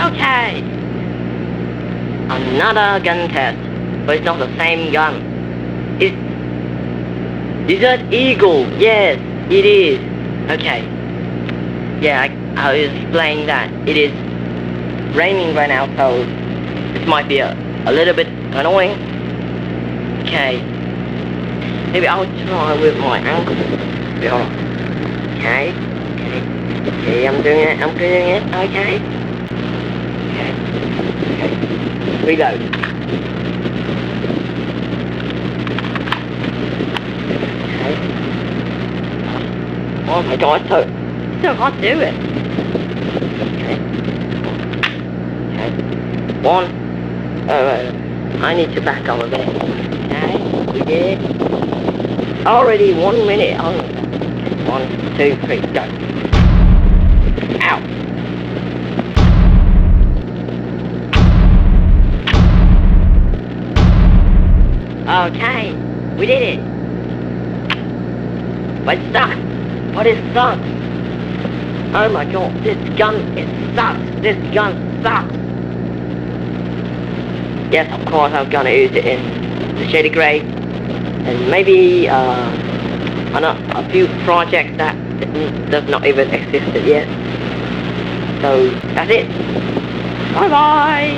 Okay. Another gun test, but it's not the same gun. It's Desert Eagle. Yes, it is. Okay. Yeah, I'll explain that. It is raining right now, so this might be a little bit annoying. Okay. Maybe I'll try with my ankle. Wait, hold on. Okay. Okay, I'm doing it. Okay. Okay. Reload. Okay. Oh my god, so hard to do it. Okay. Okay. One. I need to back up a bit. Okay, we did. Already 1 minute. Oh. 1, 2, 3, go. Ow. Okay, we did it. But it sucks. But it sucks. Oh my god, this gun, it sucks. This gun sucks. Yes, of course I'm gonna use it in the Shady Grey. And maybe, a few projects that does not even exist yet. So, that's it. Bye bye!